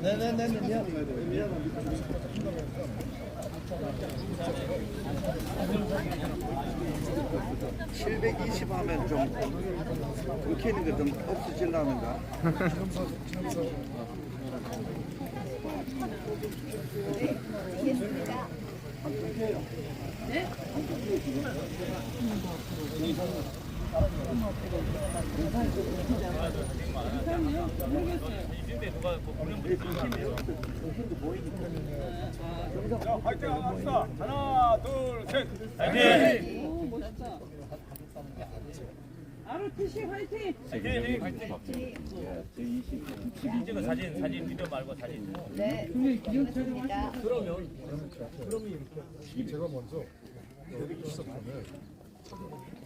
네네네네. 720 하면 좀 끊기는 게 좀 없어지려는가? 네? 자, 파이팅 합시다. 하나, 둘, 셋. 파이팅! 오, 멋있다. ROTC 화이팅! 파이팅! 제20 사진 비디오 말고 사진. 네, 고맙습니다. 제가 먼저 여기 시작하면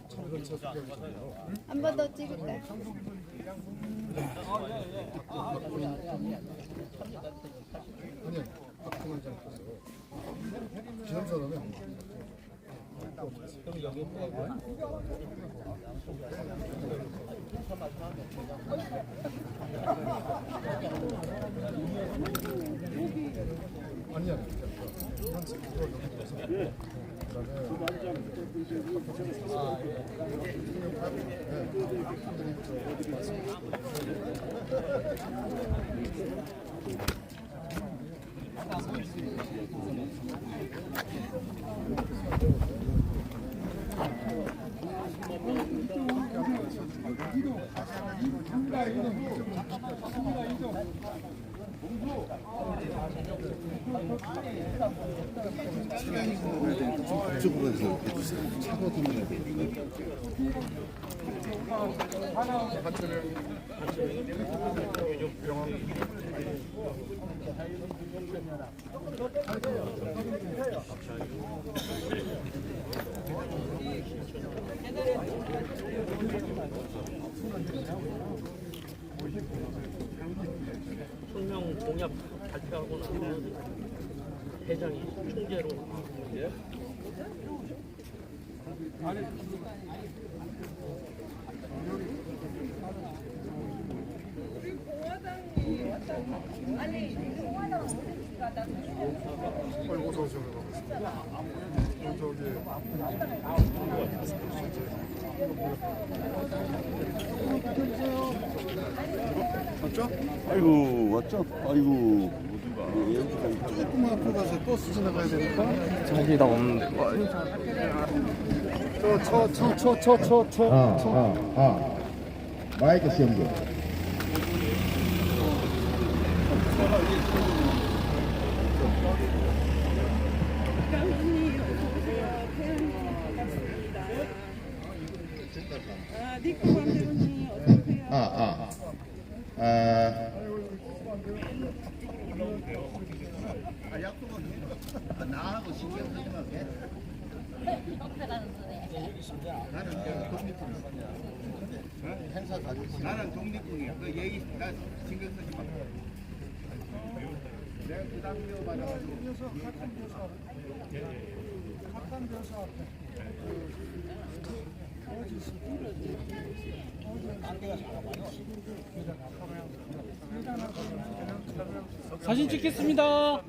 참전차 소개해주세요. 한 번 더 찍을까요? 아니, 박근혜장께서 기념사람이 안 아니야, 한식 그걸 넘겨서 그쪽으로 해서 해주세요. 차고 들어야 돼. 설명 공약 발표하고 나면 회장이 총재로 빨리 어서 오셔서 저기 왔죠? 아이고 왔죠? 아이고 조금만 앞으로 가서 버스 지나가야 되니까 자기가 없는데. 마이크 시험도 니코 감독님 어떠세요? 나하고 신경 쓰지 말게. 행사 가졌어. 나는 독립군이야. 그 얘기 나 신경 쓰지 마. 내가 부담 받아가지고. 각한 교사 앞에 사진 찍겠습니다.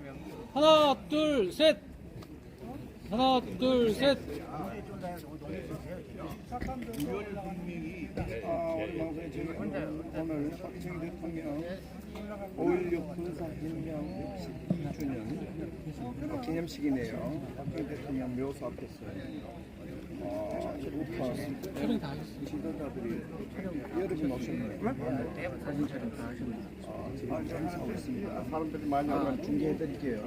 하나, 둘, 셋. 하나, 둘, 셋. 유혈 분명히 우리 방송에 지금 오늘 박정희 대통령 5.16 군사혁명 62주년 기념식이네요. 박정희 대통령 묘소 앞에서 우파 지도자들이 여러분 오셨네요. 사진 촬영 다 하셨네요. 지금 장사하고 있습니다. 사람들이 많이 오면 중계해드릴게요.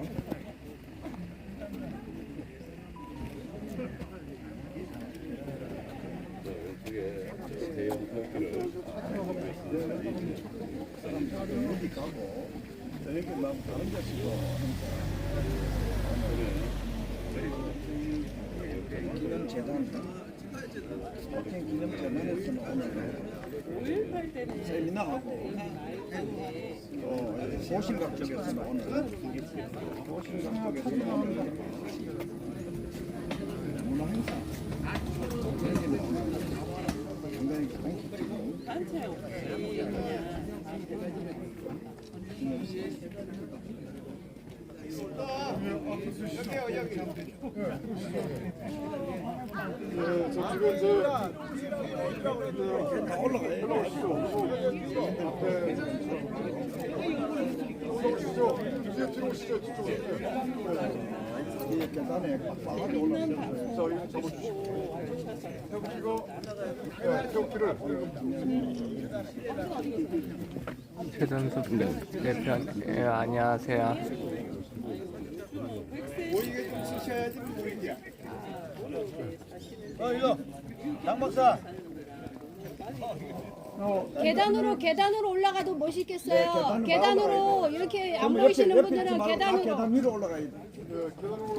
저녁에 막 다른 데서 5.18 때는 세미나하고 또 보신각 쪽에서는 오늘 보신각 쪽에서는 오늘 문화행사 굉장히 공식적이고 단체 없이 저 지금 다 올라가요. 뒤에 뒤로 오시죠. 뒤쪽으로. 이 계단에 빡빡하게 올라가요. 자, 이거 잡아주시고. 태극기가, 태극기를. 최전석 대표 네, 안녕하세요. 보이게 좀 쓰셔야지 보이게. 이거 장 박사. 계단으로 올라가도 멋있겠어요. 계단으로 이렇게 안 보이시는 분들은 계단으로. 계단 위로 올라가야 돼.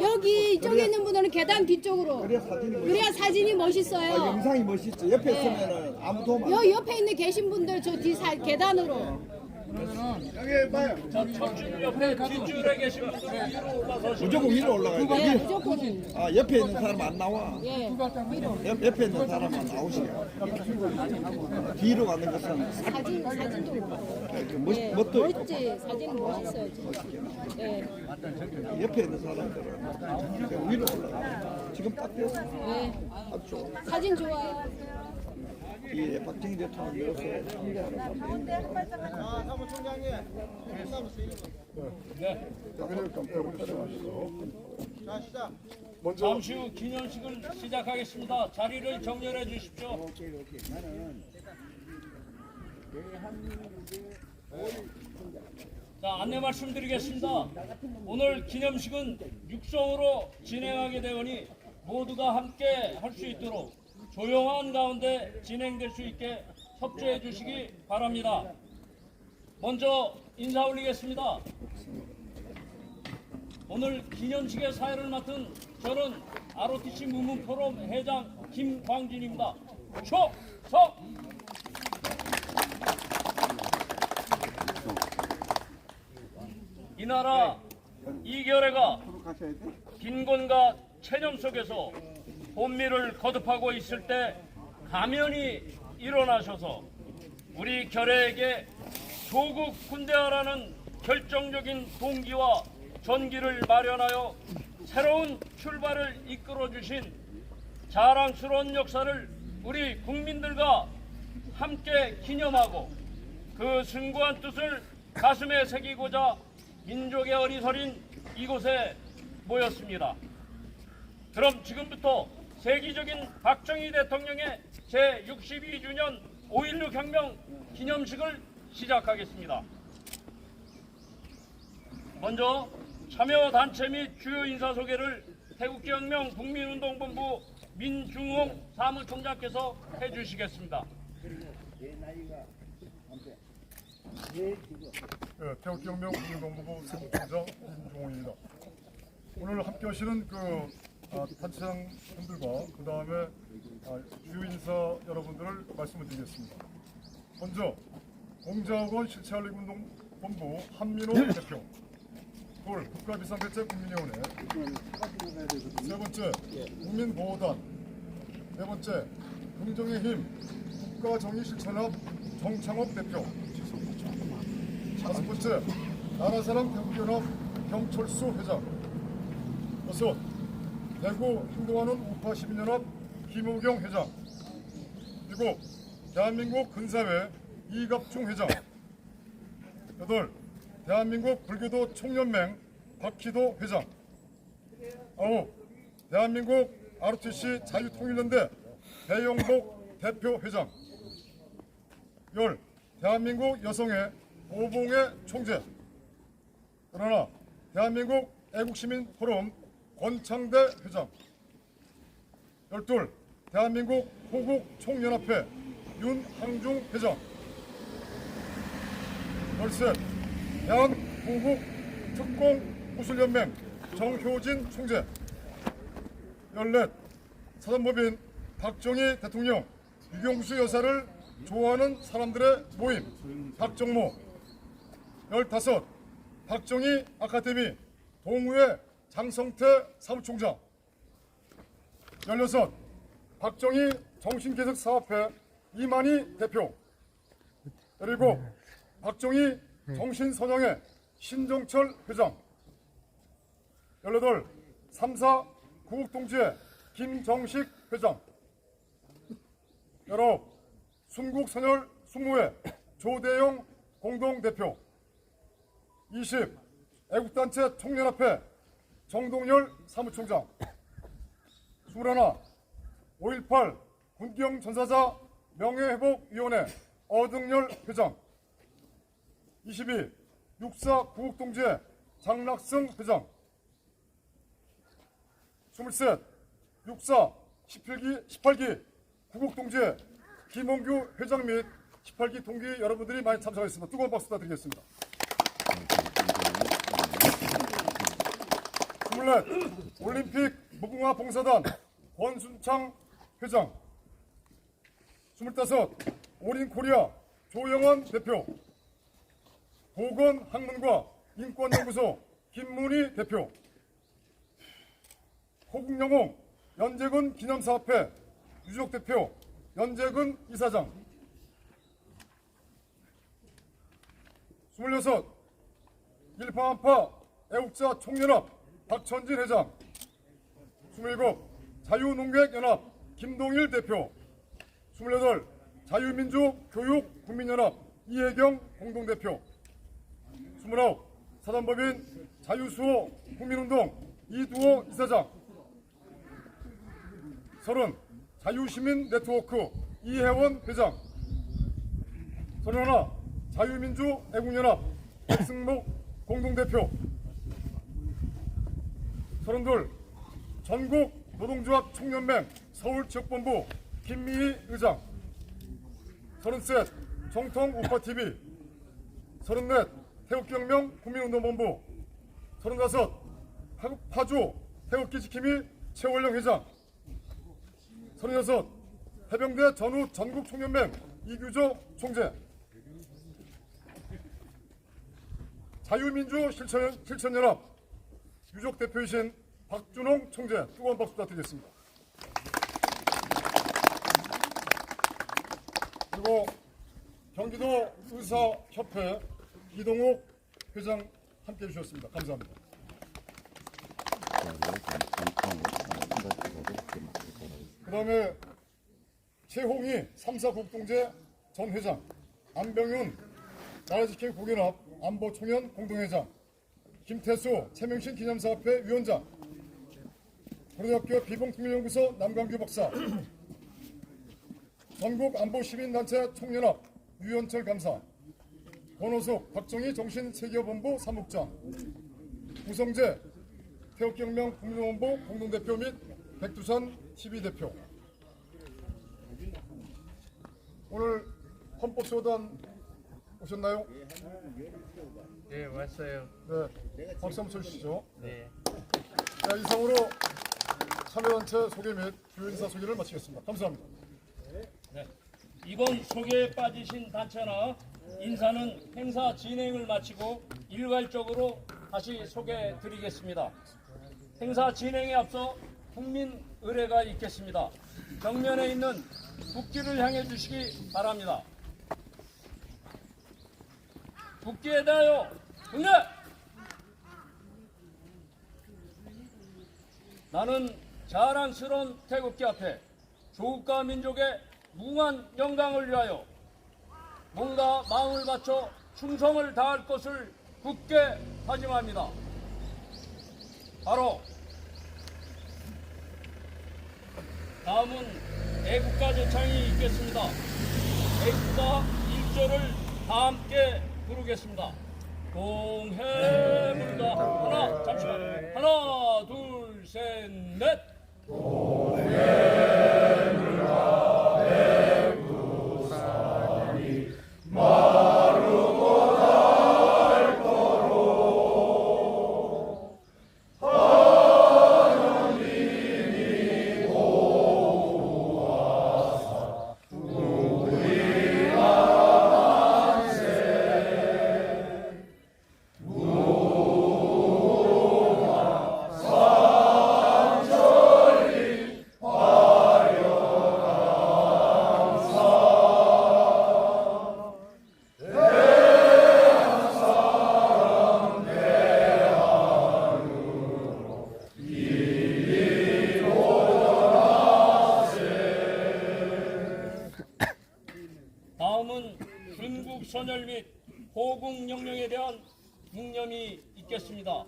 여기 이쪽에 있는 분들은 계단 뒤쪽으로. 그래야 사진이 멋있어요. 영상이 멋있죠. 옆에 있으면은 아무 도움 안 여 옆에 있는 계신 분들 저 뒤 계단으로. 여기 봐요. 첫 옆에 뒷줄에 계신 분들 위로 올라서 무조건 위로 올라가야 돼. 예, 무조건. 아, 옆에 있는 사람 안 나와. 예, 위로. 옆에 있는 사람만 나오시게. 뒤로 가는 것은 사진도 예, 멋도 있고. 멋지. 사진은 멋있어요. 예, 옆에 있는 사람들은 그냥 위로 올라가. 지금 딱 됐어. 예. 아주 좋아. 사진 좋아요. 이 박정희 대통령으로서 참여하는 사무총장님. 여기를 좀 빼보시죠. 자, 시작. 먼저 잠시 후 기념식을 시작하겠습니다. 자리를 정렬해 주십시오. 자, 안내 말씀드리겠습니다. 오늘 기념식은 육성으로 진행하게 되오니 모두가 함께 할 수 있도록 조용한 가운데 진행될 수 있게 협조해 주시기 바랍니다. 먼저 인사 올리겠습니다. 오늘 기념식의 사회를 맡은 저는 ROTC 무문포럼 회장 김광진입니다. 초석! 이 나라 이결애가 빈곤과 체념 속에서 혼미를 거듭하고 있을 때 가면이 일어나셔서 우리 결애에게 조국 군대화라는 결정적인 동기와 전기를 마련하여 새로운 출발을 이끌어 주신 자랑스러운 역사를 우리 국민들과 함께 기념하고 그 숭고한 뜻을 가슴에 새기고자 민족의 어리서린 이곳에 모였습니다. 그럼 지금부터 세기적인 박정희 대통령의 제62주년 5.16 혁명 기념식을 시작하겠습니다. 먼저 참여단체 및 주요 인사 소개를 태국혁명 국민운동본부 민중홍 사무총장께서 해주시겠습니다. 태극기혁명 국민동부부 사무총장 민중홍입니다. 오늘 함께 하시는 단체장 분들과 그 다음에 주요 인사 여러분들을 말씀을 드리겠습니다. 먼저 공자학원 실체활력운동본부 한민호 대표, 둘 국가비상대책 국민위원회, 세 번째 국민보호단, 네 번째 긍정의 힘 국가정의실천협 정창업 대표, 다섯 번째 나라사랑 태국연합 경철수 회장, 여섯 대구 행동하는 우파 시민연합 김우경 회장, 일곱 대한민국 근사회 이갑중 회장, 여덟 대한민국 불교도 총연맹 박희도 회장, 아홉 대한민국 ROTC 자유통일연대 배영복 대표 회장, 열 대한민국 여성의 오봉의 총재, 그러나 대한민국 애국시민 포럼 권창대 회장, 12 대한민국 호국 총연합회 윤항중 회장, 13 대한호국 특공무술연맹 정효진 총재, 14 사단법인 박정희 대통령, 유경수 여사를 좋아하는 사람들의 모임 박정모. 15. 박정희 아카데미 동우회 장성태 사무총장. 16. 박정희 정신개척사업회 이만희 대표. 17. 박정희 정신선양회 신정철 회장. 18. 3.4 구국동지회 김정식 회장. 19. 순국선열 숙모회 조대영 공동대표. 20. 애국단체 총연합회 정동열 사무총장. 21. 5.18 군경 전사자 명예회복위원회 어등열 회장. 22. 6.4 구국동지회 장락승 회장. 23. 6.4 18기 구국동지회 김홍규 회장 및 18기 동기 여러분들이 많이 참석하셨습니다. 뜨거운 박수 부탁드리겠습니다. 24. 올림픽 무궁화 봉사단 권순창 회장. 25. 올인코리아 조영원 대표. 보건학문과 인권연구소 김문희 대표. 호국영웅 연재군 기념사업회 유족대표 연재군 이사장. 26. 일파만파 애국자 총연합 박천진 회장. 27. 자유농객연합 김동일 대표. 28. 자유민주교육국민연합 이혜경 공동대표. 29. 사단법인 자유수호 국민운동 이두호 이사장. 30. 자유시민네트워크 이혜원 회장. 31. 자유민주애국연합 백승목 공동대표. 32. 전국노동조합 총연맹 서울지역본부 김미희 의장. 33. 정통우파TV. 34. 태극기혁명 국민운동본부. 35. 파주 태극기 지킴이 최원령 회장. 36. 해병대 전후 전국총연맹 이규조 총재. 자유민주 실천연합 유족대표이신 박준홍 총재 뜨거운 박수 부탁드리겠습니다. 그리고 경기도 의사협회 이동욱 회장 함께해 주셨습니다. 감사합니다. 그 다음에 최홍희 3.4 국동제 전 회장, 안병윤 나라지킴 국연합 안보총연 공동회장, 김태수 최명신 기념사업회 위원장, 고려대학교 비공통일연구소 남광규 박사, 전국안보시민단체 총연합 유현철 감사, 권호숙 박정희 정신세계본부 사무국장, 구성재 태극기혁명 국민운동본부 공동대표 및 백두산 TV대표. 오늘 헌법소단 오셨나요? 네, 왔어요. 네, 박수 한번 쳐주시죠. 네. 자, 이상으로 참여단체 소개 및 주요 인사 소개를 마치겠습니다. 감사합니다. 네. 이번 소개에 빠지신 단체나 인사는 행사 진행을 마치고 일괄적으로 다시 소개해 드리겠습니다. 행사 진행에 앞서 국민 의례가 있겠습니다. 정면에 있는 국기를 향해 주시기 바랍니다. 국기에 대하여 국내! 나는 자랑스러운 태극기 앞에 조국과 민족의 무한 영광을 위하여 몸과 마음을 바쳐 충성을 다할 것을 굳게 다짐합니다. 바로 다음은 애국가 제창이 있겠습니다. 애국가 1절을 다 함께 부르겠습니다. 동해물과 하나, 잠시만. 하나, 둘, 셋, 넷. 동해물과 백두산이 마르고 닳도록 하나님이 선열 및 호국 영령에 대한 묵념이 있겠습니다.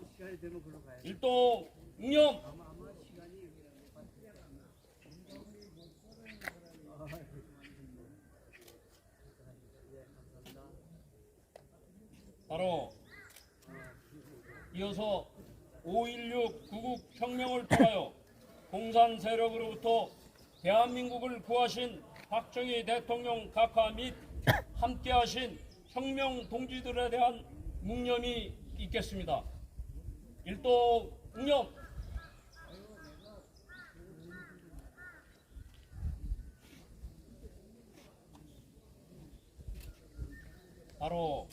일도 묵념. 바로 이어서 5.16 구국혁명을 통하여 공산 세력으로부터 대한민국을 구하신 박정희 대통령 각하 및 함께하신 혁명 동지들에 대한 묵념이 있겠습니다. 일도 묵념. 바로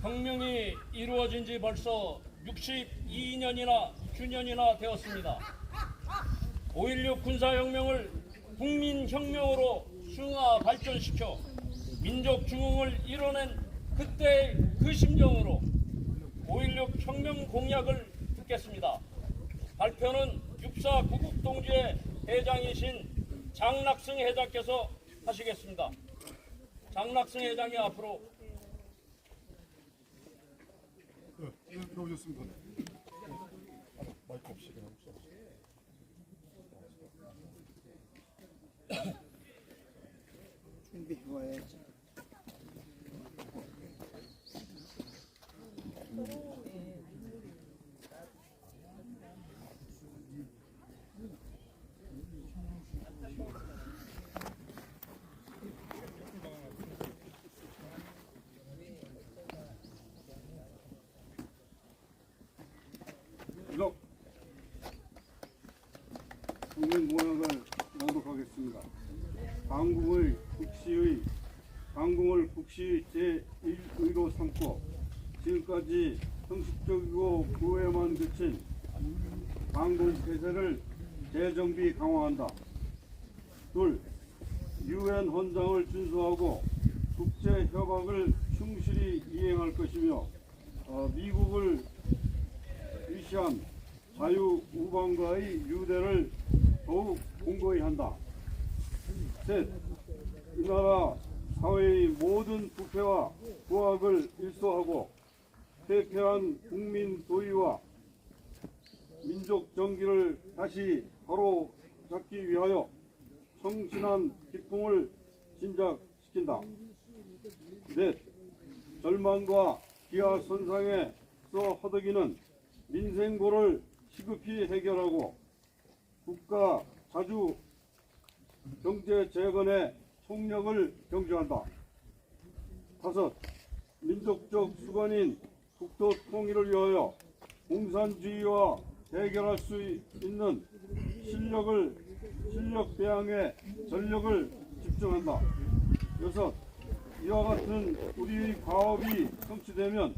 혁명이 이루어진 지 벌써 62년이나 주년이나 되었습니다. 5.16 군사혁명을 국민혁명으로 승화 발전시켜 민족 중흥을 이뤄낸 그때의 그 심정으로 5.16 혁명 공약을 듣겠습니다. 발표는 육사 구국동지회 회장이신 장낙승 회장께서 하시겠습니다. 장낙승 회장이 앞으로. 네, 들어오셨습니다. 마이크 없이 그냥 준비해와야지. 이거 국민 공약을 낭독하겠습니다. 강궁을 국시의 제1의로 삼고 지금까지 형식적이고 구애만 그친 강궁 폐쇄를 재정비 강화한다. 둘, 유엔 헌장을 준수하고 국제 협약을 충실히 이행할 것이며 미국을 위시한 자유우방과의 유대를 더욱 공고히 한다. 셋, 이 나라 사회의 모든 부패와 부악을 일소하고 폐폐한 국민 도의와 민족 정기를 다시 바로 잡기 위하여 성신한 기풍을 진작시킨다. 넷, 절망과 기아 선상에서 허덕이는 민생고를 시급히 해결하고 국가 자주 경제 재건의 총력을 경주한다. 다섯, 민족적 수건인 국토 통일을 위하여 공산주의와 대결할 수 있는 실력 배양에 전력을 집중한다. 여섯, 이와 같은 우리의 과업이 성취되면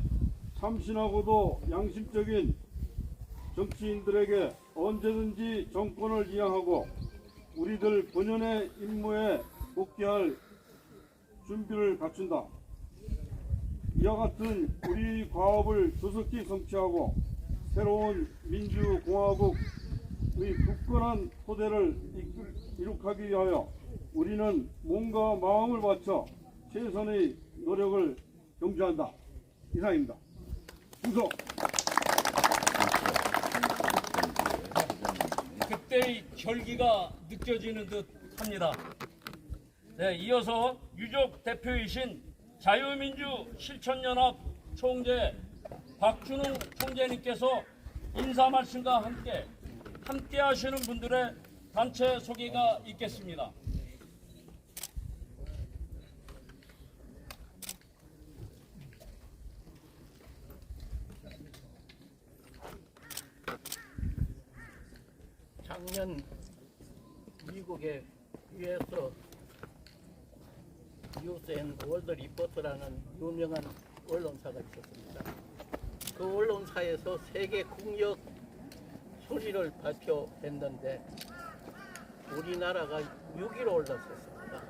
참신하고도 양심적인 정치인들에게 언제든지 정권을 이양하고 우리들 본연의 임무에 복귀할 준비를 갖춘다. 이와 같은 우리 과업을 조속히 성취하고 새로운 민주공화국의 굳건한 토대를 이룩하기 위하여 우리는 몸과 마음을 바쳐 최선의 노력을 경주한다. 이상입니다. 충성! 그때의 결기가 느껴지는 듯 합니다. 네, 이어서 유족 대표이신 자유민주 실천연합 총재 박준웅 총재님께서 인사 말씀과 함께 하시는 분들의 단체 소개가 있겠습니다. 작년 미국에 유에서 뉴스앤 월드 리포트라는 유명한 언론사가 있었습니다. 그 언론사에서 세계 국력 순위를 발표했는데 우리나라가 6위로 올랐었습니다.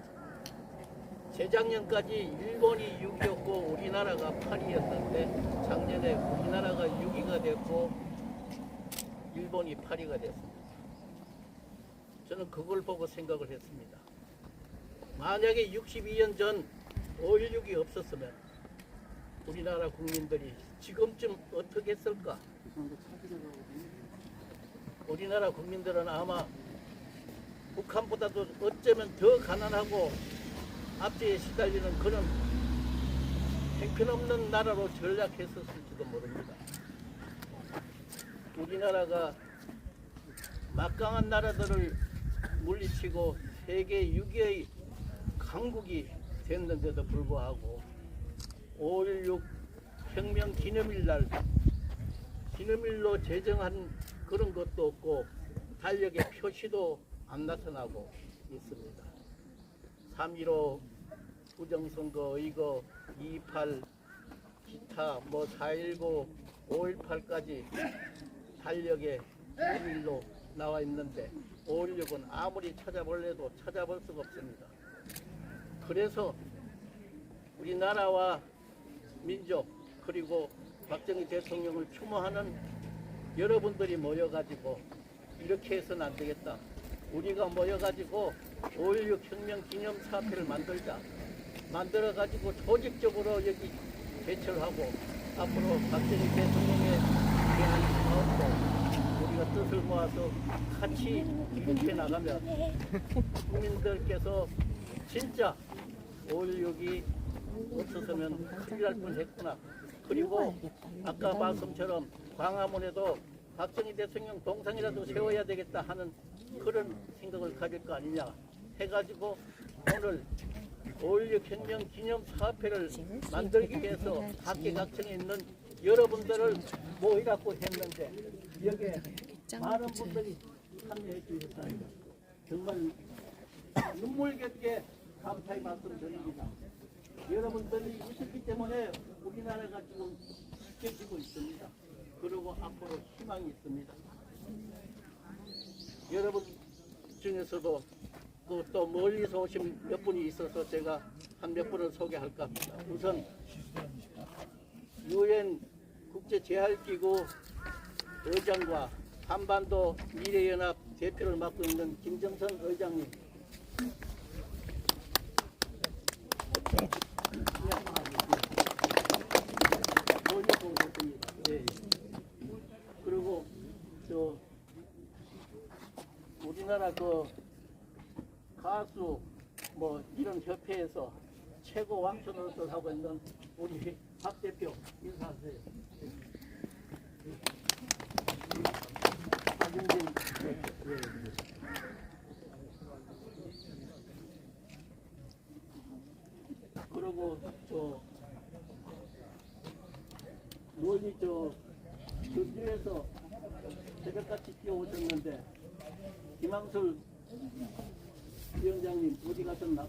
재작년까지 일본이 6위였고 우리나라가 8위였는데 작년에 우리나라가 6위가 됐고 일본이 8위가 됐습니다. 저는 그걸 보고 생각을 했습니다. 만약에 62년 전 5.16이 없었으면 우리나라 국민들이 지금쯤 어떻게 했을까? 우리나라 국민들은 아마 북한보다도 어쩌면 더 가난하고 압제에 시달리는 그런 형편없는 나라로 전락했었을지도 모릅니다. 우리나라가 막강한 나라들을 물리치고 세계 6위의 강국이 됐는데도 불구하고 5.16 혁명 기념일날 기념일로 제정한 그런 것도 없고 달력의 표시도 안 나타나고 있습니다. 3.15 부정선거, 의거, 2.28 기타, 4.19, 5.18까지 달력에 기념일로 나와 있는데 5.16은 아무리 찾아볼래도 찾아볼 수가 없습니다. 그래서 우리나라와 민족 그리고 박정희 대통령을 추모하는 여러분들이 모여가지고 이렇게 해서는 안 되겠다. 우리가 모여가지고 5.16 혁명 기념 사업회를 만들자. 만들어가지고 조직적으로 여기 개최를 하고 앞으로 박정희 대통령에 대한 사업도 우리가 뜻을 모아서 같이 이렇게 나가면 국민들께서 진짜 5.16이 없었으면 큰일 날 뻔했구나. 그리고 아까 말씀처럼 광화문에도 박정희 대통령 동상이라도 세워야 되겠다 하는 그런 생각을 가질 거 아니냐 해가지고 오늘 5.16 혁명 기념 사업회를 만들기 위해서 각계각층에 있는 여러분들을 모이라고 했는데 여기에 많은 분들이 참여해 주셨습니다. 정말 눈물겹게 감사의 말씀을 드립니다. 여러분들이 있었기 때문에 우리나라가 지금 지켜지고 있습니다. 그리고 앞으로 희망이 있습니다. 여러분 중에서도 또 멀리서 오신 몇 분이 있어서 제가 한 몇 분을 소개할까 합니다. 우선 UN 국제재활기구 의장과 한반도 미래연합 대표를 맡고 있는 김정선 의장님. 그리고 우리나라 가수 이런 협회에서 최고 왕초 노릇을 하고 있는 우리 박 대표 인사하세요. 박윤진 그리고 멀리 저길에서 새벽같이 뛰어오셨는데 김항술 위원장님 어디 가셨나?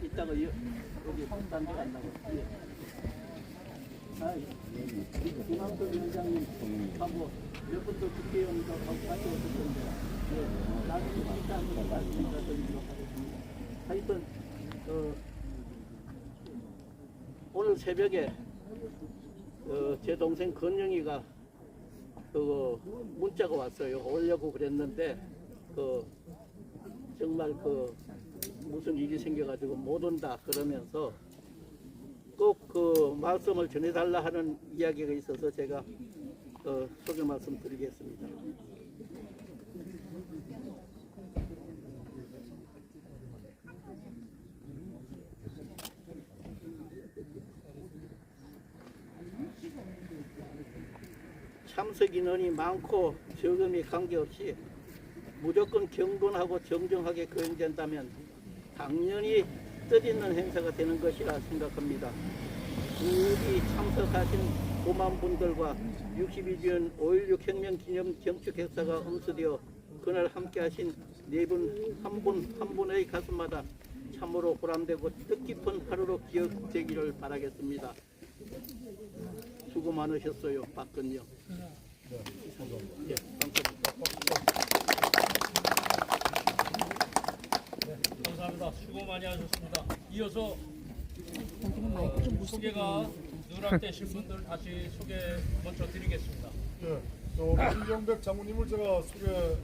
이따가 여기 딴데 간다고. 김항술 위원장님하고 몇 분도 국회의원도 같이 오셨던데 나중에 이따 한번 말씀드리도록 하겠습니다. 하여튼 오늘 새벽에 제 동생 건영이가 문자가 왔어요. 오려고 그랬는데 정말 무슨 일이 생겨가지고 못 온다 그러면서 꼭 말씀을 전해달라 하는 이야기가 있어서 제가 소개 말씀 드리겠습니다. 참석 인원이 많고 적음이 관계없이 무조건 경건하고 정정하게 거행된다면 당연히 뜻있는 행사가 되는 것이라 생각합니다. 부디 참석하신 5만 분들과 62주년 5.16 혁명 기념 경축 행사가 엄수되어 그날 함께하신 네 분 한 분 한 분의 가슴마다 참으로 보람되고 뜻깊은 하루로 기억되기를 바라겠습니다. 수고 많으셨어요. 박근영. 예, 감사합니다. 수고 많이 하셨습니다. 이어서 소개가 누락되신 분들 다시 소개 먼저 드리겠습니다. 예, 민경백 장군님을 제가 소개하는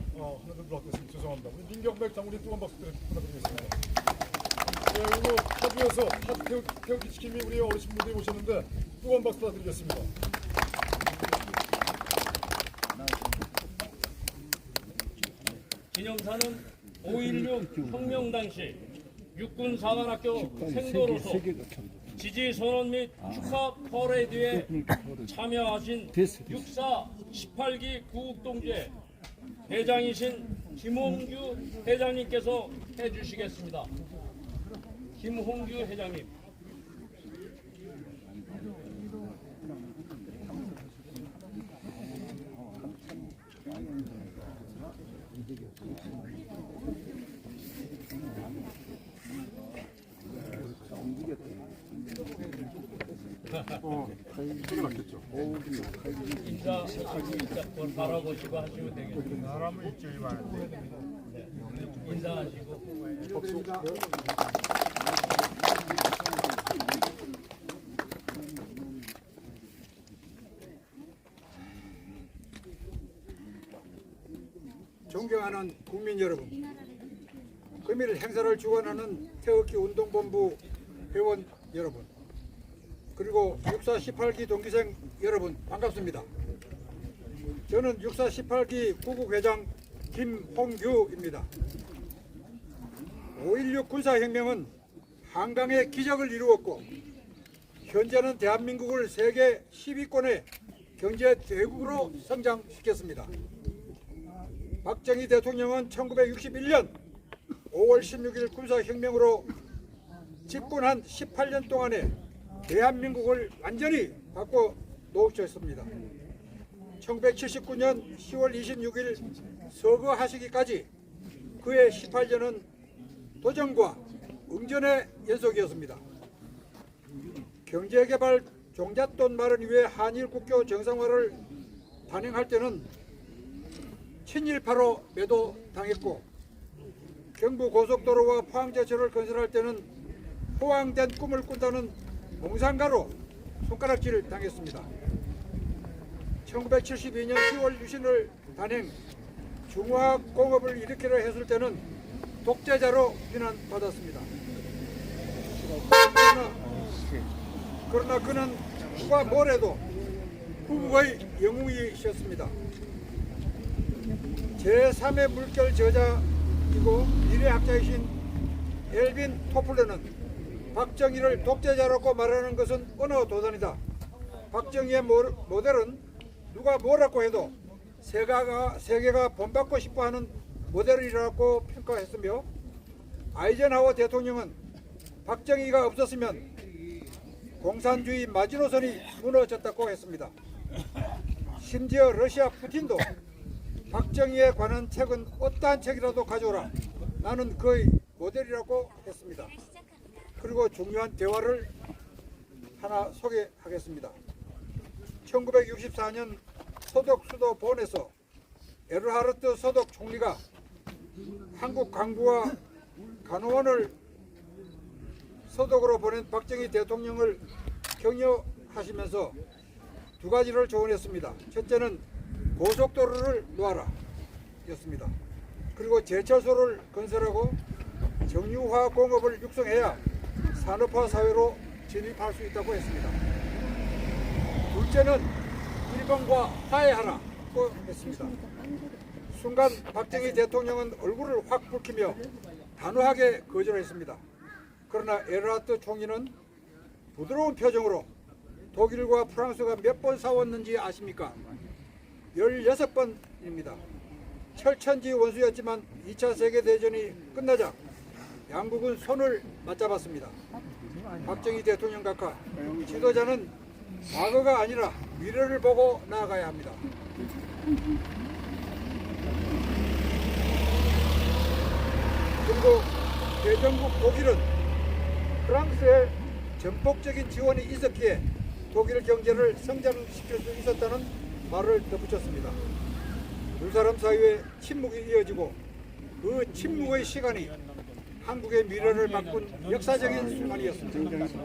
데 들어왔겠습니다. 죄송합니다. 우리 민경백 장군님 뜨거운 박수 부탁드리겠습니다. 예, 오늘 파주에서 태극기 지킴이 우리 어르신분들이 오셨는데 뜨거운 박수 부탁드리겠습니다. 기념사는 5.16 혁명 당시 육군 사관학교 생도로서 지지 선언 및 축하 퍼레이드에 참여하신 육사 18기 구국동지회 회장이신 김홍규 회장님께서 해주시겠습니다. 김홍규 회장님. 인사 그걸 바라보시고 하시면 되겠습니다. 사람은 입질이 많은데. 인사하시고. 존경하는 국민 여러분, 금일 행사를 주관하는 태극기 운동본부 회원 여러분, 그리고 육사 18기 동기생 여러분 반갑습니다. 저는 육사 18기 구국회장 김홍규입니다. 5.16 군사혁명은 한강의 기적을 이루었고 현재는 대한민국을 세계 10위권의 경제 대국으로 성장시켰습니다. 박정희 대통령은 1961년 5월 16일 군사혁명으로 집권한 18년 동안에 대한민국을 완전히 바꿔 놓으셨습니다. 1979년 10월 26일 서거하시기까지 그의 18년은 도전과 응전의 연속이었습니다. 경제개발 종잣돈 마련 위해 한일 국교 정상화를 단행할 때는 친일파로 매도당했고, 경부고속도로와 포항제철을 건설할 때는 포항된 꿈을 꾼다는 몽상가로 손가락질을 당했습니다. 1972년 10월 유신을 단행, 중화공업을 일으키려 했을 때는 독재자로 비난받았습니다. 그러나 그는 누가 뭐래도 후국의 영웅이셨습니다. 제3의 물결 저자이고 미래학자이신 엘빈 토플러는 박정희를 독재자라고 말하는 것은 언어 도단이다. 박정희의 모델은 누가 뭐라고 해도 세계가 본받고 싶어하는 모델이라고 평가했으며, 아이젠하워 대통령은 박정희가 없었으면 공산주의 마지노선이 무너졌다고 했습니다. 심지어 러시아 푸틴도 박정희에 관한 책은 어떠한 책이라도 가져오라, 나는 그의 모델이라고 했습니다. 그리고 중요한 대화를 하나 소개하겠습니다. 1964년 서독 수도 본에서 에르하르트 서독 총리가 한국 강부와 간호원을 서독으로 보낸 박정희 대통령을 격려하시면서 두 가지를 조언했습니다. 첫째는 고속도로를 놓아라 였습니다. 그리고 제철소를 건설하고 정유화공업을 육성해야 산업화 사회로 진입할 수 있다고 했습니다. 둘째는 일본과 화해하라고 했습니다. 순간 박정희 대통령은 얼굴을 확 붉히며 단호하게 거절했습니다. 그러나 에르하르트 총리는 부드러운 표정으로 독일과 프랑스가 몇 번 싸웠는지 아십니까? 16번입니다. 철천지 원수였지만 2차 세계대전이 끝나자 양국은 손을 맞잡았습니다. 박정희 대통령 각하, 지도자는 과거가 아니라 미래를 보고 나아가야 합니다. 그리고 대전국 독일은 프랑스의 전폭적인 지원이 있었기에 독일 경제를 성장시킬 수 있었다는 말을 덧붙였습니다. 두 사람 사이에 침묵이 이어지고 그 침묵의 시간이 한국의 미래를 바꾼 역사적인 순간이었습니다.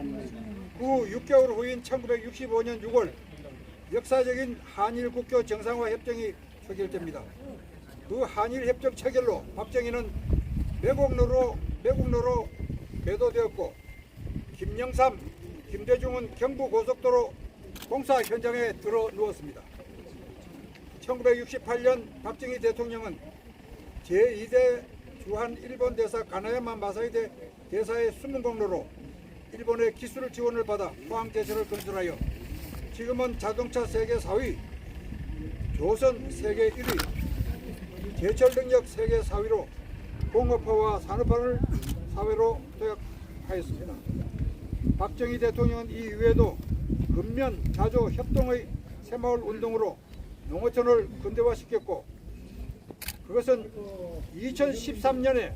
그 6개월 후인 1965년 6월 역사적인 한일 국교 정상화 협정이 체결됩니다. 그 한일 협정 체결로 박정희는 매국노로 매도되었고 김영삼, 김대중은 경부고속도로 공사 현장에 들어 누웠습니다. 1968년 박정희 대통령은 제2대 주한 일본 대사 가나야마 마사히데 대사의 숨은 공로로 일본의 기술 지원을 받아 포항제철을 건설하여 지금은 자동차 세계 4위, 조선 세계 1위, 제철 능력 세계 4위로 공업화와 산업화를 사회로 도약하였습니다. 박정희 대통령은 이 이외에도 근면 자조 협동의 새마을 운동으로 농어촌을 근대화시켰고 그것은 2013년에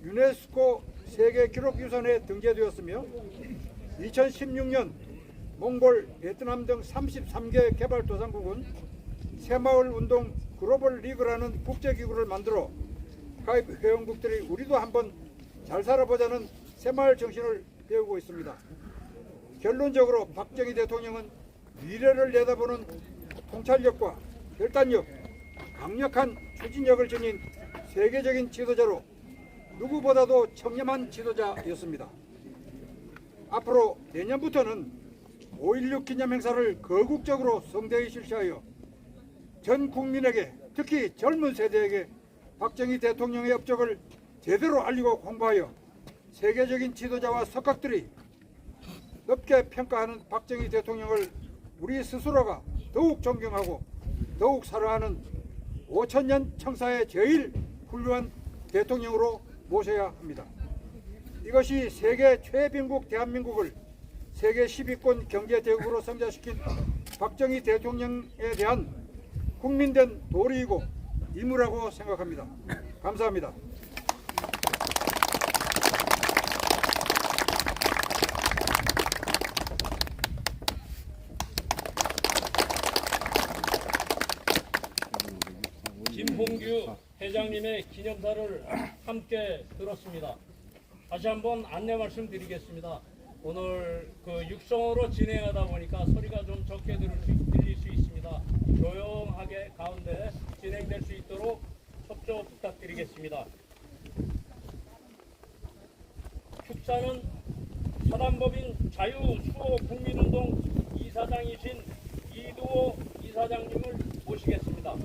유네스코 세계기록유산에 등재되었으며 2016년 몽골, 베트남 등 33개 개발도상국은 새마을운동 글로벌 리그라는 국제기구를 만들어 가입 회원국들이 우리도 한번 잘 살아보자는 새마을 정신을 배우고 있습니다. 결론적으로 박정희 대통령은 미래를 내다보는 통찰력과 결단력, 강력한 추진력을 지닌 세계적인 지도자로 누구보다도 청렴한 지도자였습니다. 앞으로 내년부터는 5.16 기념행사를 거국적으로 성대히 실시하여 전 국민에게 특히 젊은 세대에게 박정희 대통령의 업적을 제대로 알리고 공부하여 세계적인 지도자와 석학들이 높게 평가하는 박정희 대통령을 우리 스스로가 더욱 존경하고 더욱 사랑하는 5천년 청사의 제일 훌륭한 대통령으로 모셔야 합니다. 이것이 세계 최빈국 대한민국을 세계 10위권 경제대국으로 성장시킨 박정희 대통령에 대한 국민된 도리이고 임무라고 생각합니다. 감사합니다. 김봉규 회장님의 기념사를 함께 들었습니다. 다시 한번 안내 말씀드리겠습니다. 오늘 육성으로 진행하다 보니까 소리가 좀 적게 들릴 수 있습니다. 조용하게 가운데 진행될 수 있도록 협조 부탁드리겠습니다. 축사는 사단법인 자유수호국민운동 이사장이신 이두호 이사장님을 모시겠습니다.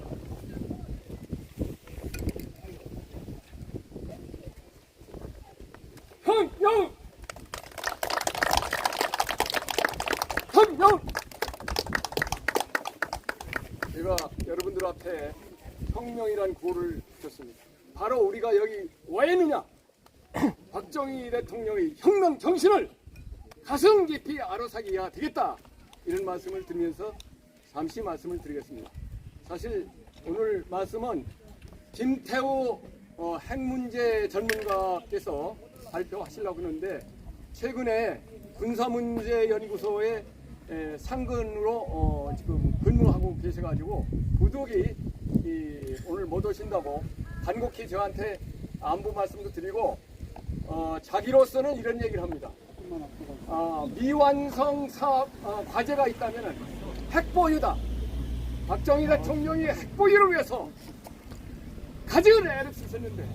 혁명! 제가 여러분들 앞에 혁명이란 구호를 붙였습니다. 바로 우리가 여기 와 있느냐? 박정희 대통령의 혁명 정신을 가슴 깊이 아로사기해야 되겠다, 이런 말씀을 드리면서 잠시 말씀을 드리겠습니다. 사실 오늘 말씀은 김태우 핵문제 전문가께서 발표하시려고 하는데, 최근에 군사문제연구소에 상근으로 지금 근무하고 계셔가지고 부득이 오늘 못 오신다고 간곡히 저한테 안부 말씀도 드리고, 자기로서는 이런 얘기를 합니다. 미완성 사업 과제가 있다면 핵보유다. 박정희 대통령이 핵보유를 위해서 가진 애를 쓰셨는데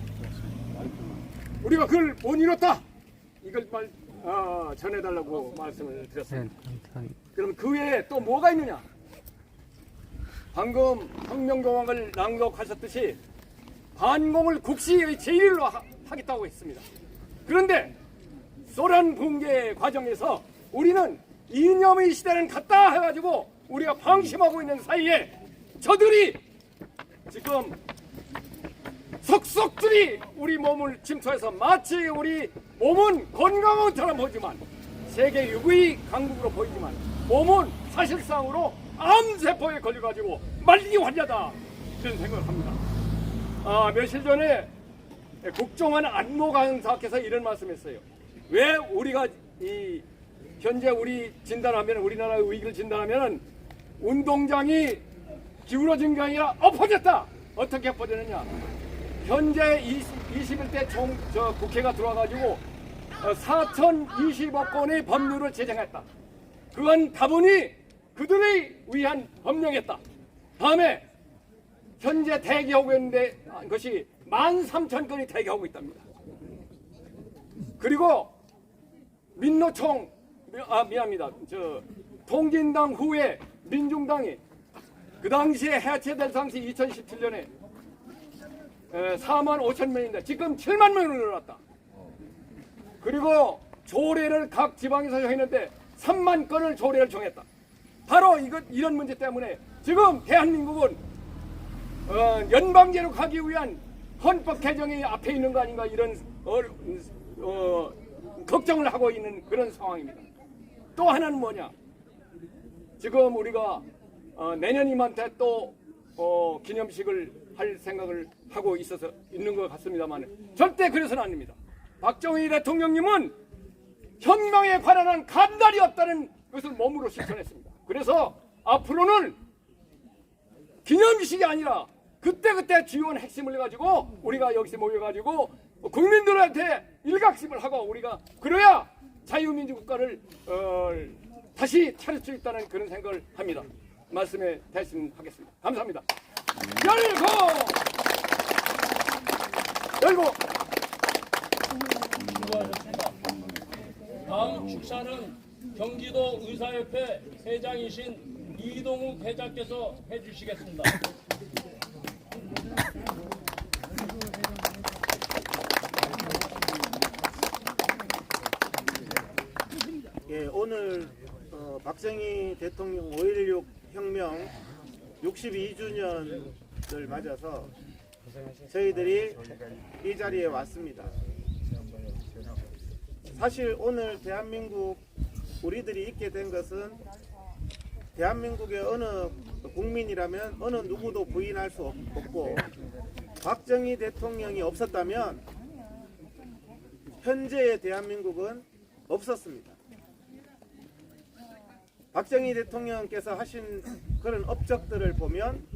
우리가 그걸 못 이뤘다, 이걸 전해달라고 말씀을 드렸습니다. 그럼 그 외에 또 뭐가 있느냐? 방금 혁명공학을 낭독하셨듯이 반공을 국시의 제1로 하겠다고 했습니다. 그런데 소련 붕괴 과정에서 우리는 이념의 시대는 갔다 해가지고 우리가 방심하고 있는 사이에 저들이 지금 속속들이 우리 몸을 침투해서 마치 우리 몸은 건강한 것처럼 보이지만, 세계 6위 강국으로 보이지만 몸은 사실상으로 암세포에 걸려가지고 말리기 환자다, 그런 생각을 합니다. 며칠 전에 국정원 안보강사께서 이런 말씀했어요. 왜 우리가 현재 우리 진단하면, 우리나라의 위기를 진단하면 운동장이 기울어진 게 아니라 엎어졌다. 어떻게 엎어졌느냐? 현재 21대 국회가 들어와가지고 4,020억 건의 법률을 제정했다. 그건 다분히 그들을 위한 법령이었다. 다음에 현재 대기하고 있는데 것이 13,000건이 대기하고 있답니다. 그리고 민노총 미안합니다. 통진당 후에 민중당이 그 당시에 해체될 당시 2017년에 4만 5천 명인데 지금 7만 명으로 늘어났다. 그리고 조례를 각 지방에서 했는데 3만 건을 조례를 정했다. 바로 이런 문제 때문에 지금 대한민국은 연방제로 가기 위한 헌법 개정이 앞에 있는 거 아닌가 이런 걱정을 하고 있는 그런 상황입니다. 또 하나는 뭐냐? 지금 우리가 내년 이맘때 또 기념식을 할 생각을 하고 있는 것 같습니다만 절대 그래서는 안 됩니다. 박정희 대통령님은 혁명에 관한 간달이 없다는 것을 몸으로 실천했습니다. 그래서 앞으로는 기념식이 아니라 그때그때 주요한 핵심을 가지고 우리가 여기서 모여가지고 국민들한테 일각심을 하고 우리가 그래야 자유민주국가를 다시 차릴 수 있다는 그런 생각을 합니다. 말씀에 대신하겠습니다. 감사합니다. 열고 수고하셨습니다. 다음 축사는 경기도 의사협회 회장이신 이동욱 회장께서 해주시겠습니다. 예, 오늘 박정희 대통령 5.16 혁명 62주년을 맞아서 저희들이 이 자리에 왔습니다. 사실 오늘 대한민국 우리들이 있게 된 것은 대한민국의 어느 국민이라면 어느 누구도 부인할 수 없고 박정희 대통령이 없었다면 현재의 대한민국은 없었습니다. 박정희 대통령께서 하신 그런 업적들을 보면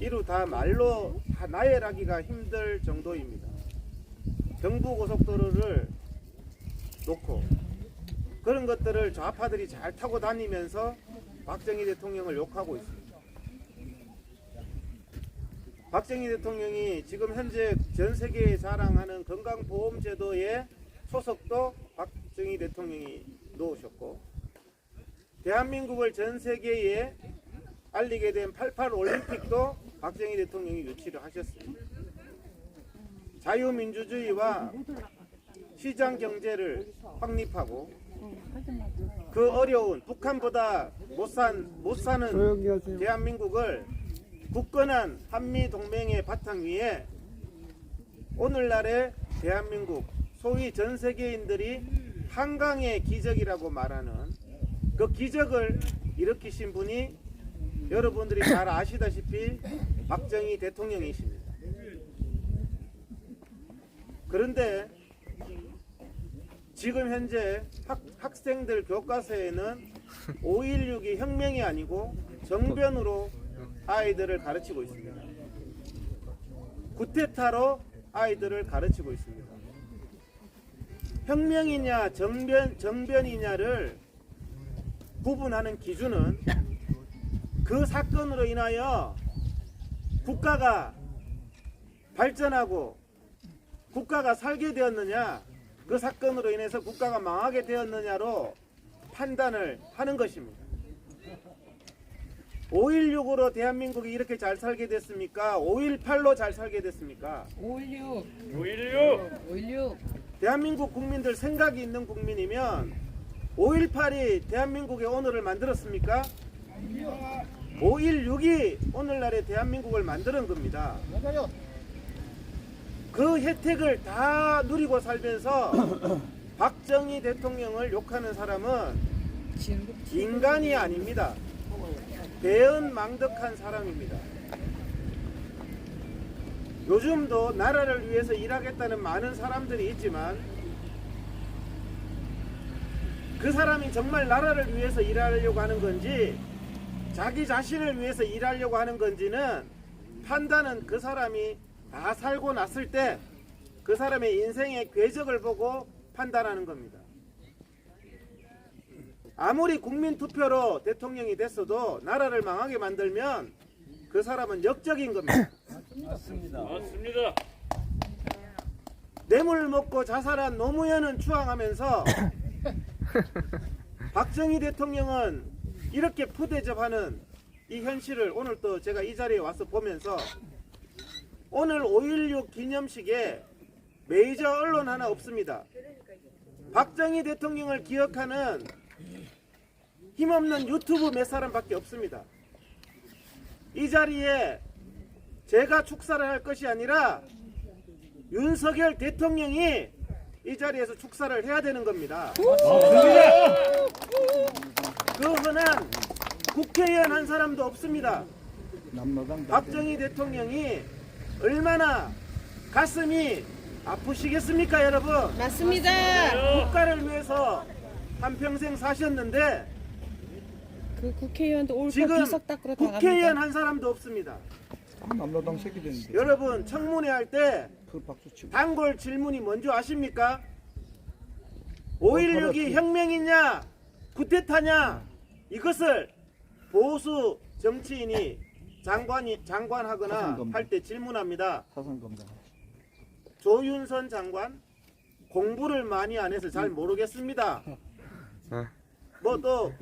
이루 다 말로 다 나열하기가 힘들 정도입니다. 경부고속도로를 놓고 그런 것들을 좌파들이 잘 타고 다니면서 박정희 대통령을 욕하고 있습니다. 박정희 대통령이 지금 현재 전 세계에 자랑하는 건강보험제도의 소속도 박정희 대통령이 놓으셨고 대한민국을 전 세계에 알리게 된 88 올림픽도 박정희 대통령이 유치를 하셨습니다. 자유민주주의와 시장 경제를 확립하고 그 어려운 북한보다 못 사는 대한민국을 굳건한 한미 동맹의 바탕 위에 오늘날의 대한민국 소위 전 세계인들이 한강의 기적이라고 말하는 그 기적을 일으키신 분이 여러분들이 잘 아시다시피 박정희 대통령이십니다. 그런데 지금 현재 학생들 교과서에는 5.16이 혁명이 아니고 정변으로 아이들을 가르치고 있습니다. 구테타로 아이들을 가르치고 있습니다. 혁명이냐 정변이냐를 구분하는 기준은 그 사건으로 인하여 국가가 발전하고 국가가 살게 되었느냐, 그 사건으로 인해서 국가가 망하게 되었느냐로 판단을 하는 것입니다. 5.16으로 대한민국이 이렇게 잘 살게 됐습니까? 5.18로 잘 살게 됐습니까? 5.16. 대한민국 국민들 생각이 있는 국민이면 5.18이 대한민국의 오늘을 만들었습니까? 5.16이 오늘날의 대한민국을 만드는 겁니다. 그 혜택을 다 누리고 살면서 박정희 대통령을 욕하는 사람은 인간이 아닙니다. 배은망덕한 사람입니다. 요즘도 나라를 위해서 일하겠다는 많은 사람들이 있지만 그 사람이 정말 나라를 위해서 일하려고 하는 건지 자기 자신을 위해서 일하려고 하는 건지는 판단은 그 사람이 다 살고 났을 때 그 사람의 인생의 궤적을 보고 판단하는 겁니다. 아무리 국민 투표로 대통령이 됐어도 나라를 망하게 만들면 그 사람은 역적인 겁니다. 맞습니다. 뇌물 먹고 자살한 노무현은 추앙하면서 박정희 대통령은 이렇게 푸대접하는 이 현실을 오늘 또 제가 이 자리에 와서 보면서 오늘 5.16 기념식에 메이저 언론 하나 없습니다. 박정희 대통령을 기억하는 힘없는 유튜브 몇 사람밖에 없습니다. 이 자리에 제가 축사를 할 것이 아니라 윤석열 대통령이 이 자리에서 축사를 해야 되는 겁니다. 그 흔한 국회의원 한 사람도 없습니다. 박정희 대통령이 얼마나 가슴이 아프시겠습니까, 여러분? 맞습니다. 국가를 위해서 한평생 사셨는데 그 국회의원도 올거 지금 비석 닦으러 다 국회의원 갑니다. 한 사람도 없습니다. 남로당 새끼 되는데 여러분 청문회 할 때 그 박수 치고 단골 질문이 뭔지 아십니까? 5.16이 혁명이냐 쿠데타냐 이것을 보수 정치인이 장관하거나 할 때 질문합니다. 사상검장 조윤선 장관 공부를 많이 안 해서 잘 모르겠습니다. 뭐 또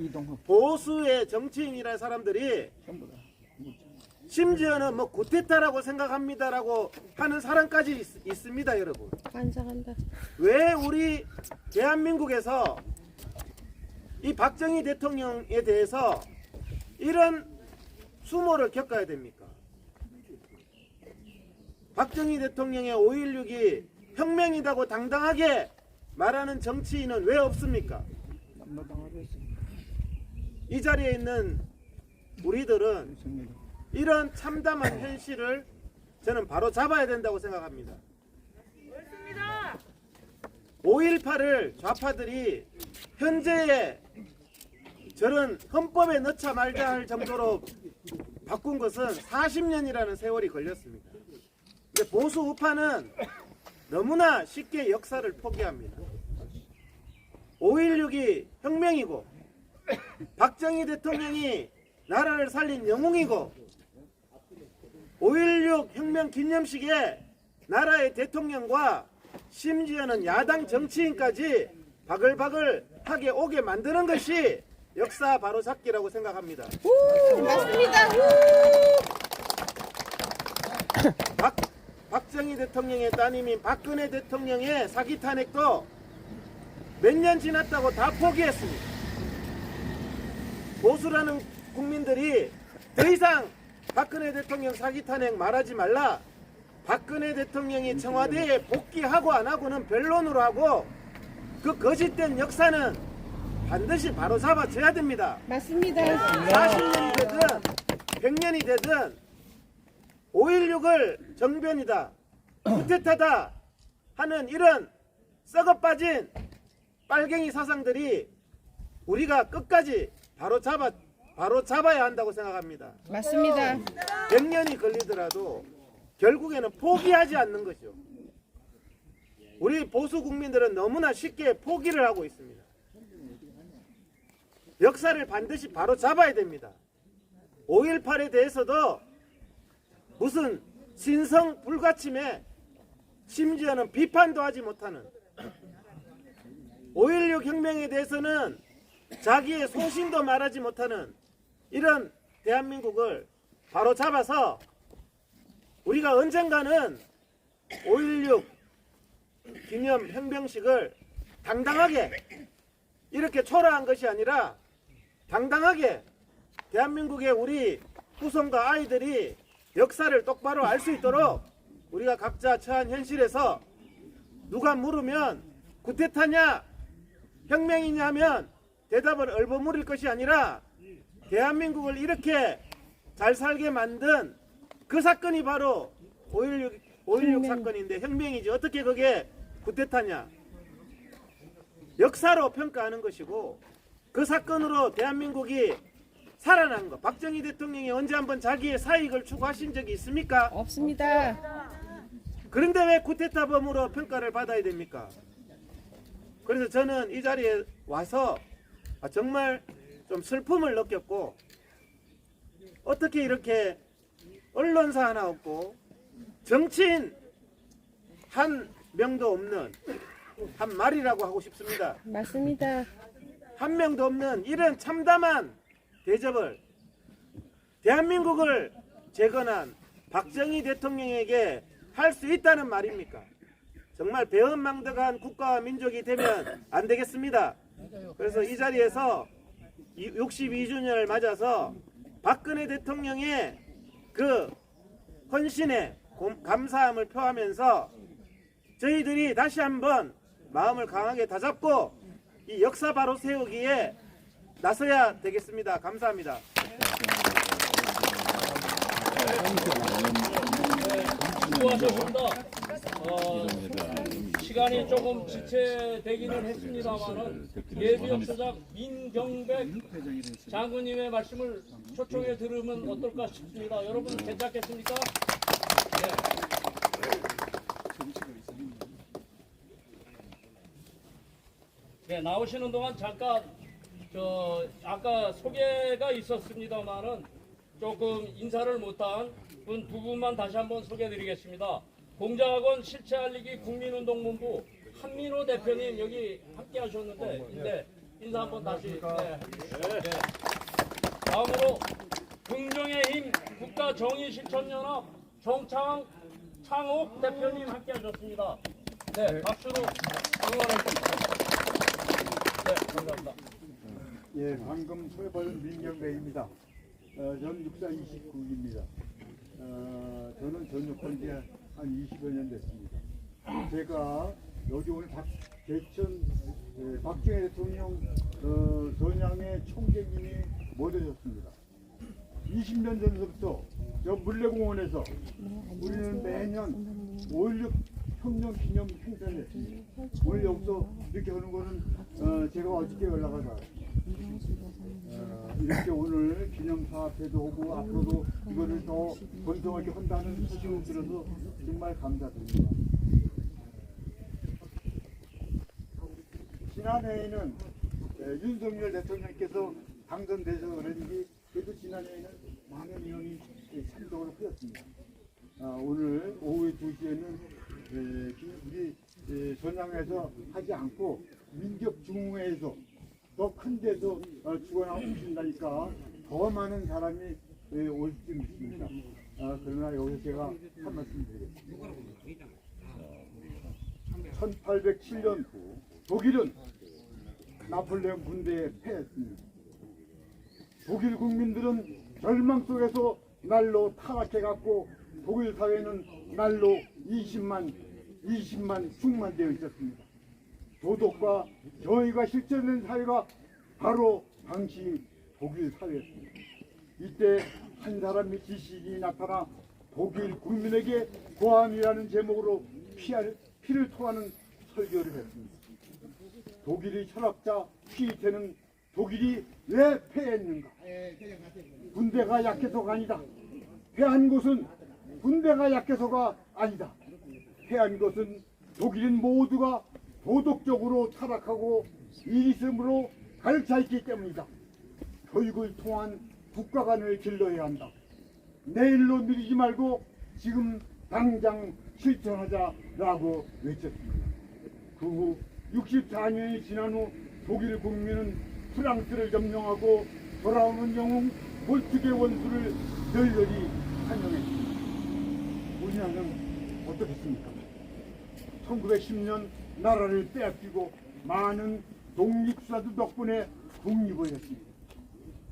보수의 정치인이라는 사람들이 심지어는 뭐 쿠데타라고 생각합니다라고 하는 사람까지 있습니다, 여러분. 반성한다. 왜 우리 대한민국에서 이 박정희 대통령에 대해서 이런 수모를 겪어야 됩니까? 박정희 대통령의 5.16이 혁명이라고 당당하게 말하는 정치인은 왜 없습니까? 이 자리에 있는 우리들은 이런 참담한 현실을 저는 바로 잡아야 된다고 생각합니다. 5.18을 좌파들이 현재의 저런 헌법에 넣자 말자 할 정도로 바꾼 것은 40년이라는 세월이 걸렸습니다. 근데 보수 우파는 너무나 쉽게 역사를 포기합니다. 5.16이 혁명이고 박정희 대통령이 나라를 살린 영웅이고 5.16 혁명 기념식에 나라의 대통령과 심지어는 야당 정치인까지 바글바글하게 오게 만드는 것이 역사 바로잡기라고 생각합니다. 맞습니다. 박정희 대통령의 따님인 박근혜 대통령의 사기 탄핵도 몇 년 지났다고 다 포기했습니다. 보수라는 국민들이 더 이상 박근혜 대통령 사기 탄핵 말하지 말라. 박근혜 대통령이 청와대에 복귀하고 안 하고는 변론으로 하고 그 거짓된 역사는 반드시 바로 잡아줘야 됩니다. 맞습니다. 40년이 되든 100년이 되든 5.16을 정변이다, 쿠데타다 하는 이런 썩어 빠진 빨갱이 사상들이 우리가 끝까지 바로 잡아야 한다고 생각합니다. 맞습니다. 100년이 걸리더라도 결국에는 포기하지 않는 것이죠. 우리 보수 국민들은 너무나 쉽게 포기를 하고 있습니다. 역사를 반드시 바로 잡아야 됩니다. 5.18에 대해서도 무슨 신성 불가침에 심지어는 비판도 하지 못하는 5.16 혁명에 대해서는 자기의 소신도 말하지 못하는 이런 대한민국을 바로 잡아서 우리가 언젠가는 5.16 기념 혁명식을 당당하게 이렇게 초라한 것이 아니라 당당하게 대한민국의 우리 후손과 아이들이 역사를 똑바로 알 수 있도록 우리가 각자 처한 현실에서 누가 물으면 쿠데타냐 혁명이냐 하면 대답을 얼버무릴 것이 아니라 대한민국을 이렇게 잘 살게 만든 그 사건이 바로 5.16 사건인데 혁명이지 어떻게 그게 쿠데타냐. 역사로 평가하는 것이고 그 사건으로 대한민국이 살아난 거. 박정희 대통령이 언제 한번 자기의 사익을 추구하신 적이 있습니까? 없습니다. 그런데 왜 쿠데타범으로 평가를 받아야 됩니까? 그래서 저는 이 자리에 와서 정말 좀 슬픔을 느꼈고, 어떻게 이렇게 언론사 하나 없고 정치인 한 명도 없는, 한 말이라고 하고 싶습니다. 맞습니다. 한 명도 없는 이런 참담한 대접을 대한민국을 재건한 박정희 대통령에게 할 수 있다는 말입니까? 정말 배은망덕한 국가와 민족이 되면 안 되겠습니다. 그래서 이 자리에서 62주년을 맞아서 박근혜 대통령의 그 헌신에 감사함을 표하면서 저희들이 다시 한번 마음을 강하게 다잡고 이 역사 바로 세우기에 나서야 되겠습니다. 감사합니다. 수고하셨습니다. 시간이 조금 지체되기는 했습니다만은 예비역사장 민경백 장군님의 말씀을 초청해 들으면 어떨까 싶습니다. 여러분 괜찮겠습니까? 네, 나오시는 동안 잠깐 아까 소개가 있었습니다만은 조금 인사를 못한 분 두 분만 다시 한번 소개해드리겠습니다. 공자학원 실체알리기 국민운동본부 한민호 대표님 여기 함께 하셨는데 인사 한번 다시 해주시죠. 다음으로 긍정의 힘 국가정의실천연합 정창옥 대표님 함께 하셨습니다. 네, 박수로 응원해주십시오. 네, 감사합니다. 예, 방금 소개받은 민경배입니다. 저는 육사 29기입니다. 저는 전역한 지 한 20여 년 됐습니다. 제가 여기 오늘 박정희 대통령 전향의 총재님이 모셔졌습니다. 20년 전부터 저 물레공원에서 우리는 매년 5.16 혁명 기념 행사를 했습니다. 오늘 여기서 이렇게 하는 거는 제가 어저께 연락을 받았습니다. 이렇게 오늘 기념사업회도 하고 앞으로도 이거를 더 번성하게 한다는 소식을 들어서 정말 감사드립니다. 지난해에는 윤석열 대통령께서 당선되셔서 그런지 그래도 지난해에는 많은 인원이 참석을 하였습니다. 오늘 오후 2시에는 우리 전향에서 하지 않고 민족중흥회에서 더 큰 데서 주관하신다니까 더 많은 사람이 올 수 있습니다. 그러나 여기서 제가 한 말씀 드리겠습니다. 1807년 독일은 나폴레옹 군대에 패했습니다. 독일 국민들은 절망 속에서 날로 타락해갔고 독일 사회는 날로 20만 충만되어 있었습니다. 도덕과 정의가 실천된 사회가 바로 당시 독일 사회였습니다. 이때 한 사람의 지식이 나타나 독일 국민에게 고함이라는 제목으로 피를 토하는 설교를 했습니다. 독일의 철학자 피에테는 독일이 왜 패했는가? 군대가 약해서가 아니다. 패한 것은 군대가 약해서가 아니다. 패한 것은 독일인 모두가 도덕적으로 타락하고 이기심으로 가르쳐 있기 때문이다. 교육을 통한 국가관을 길러야 한다. 내일로 미루지 말고 지금 당장 실천하자라고 외쳤습니다. 그 후 64년이 지난 후 독일 국민은 프랑스를 점령하고 돌아오는 영웅 볼트게 원수를 널널히 환영했습니다. 우리나라는 어떻겠습니까? 1910년 나라를 빼앗기고 많은 독립수사들 덕분에 독립을 했습니다.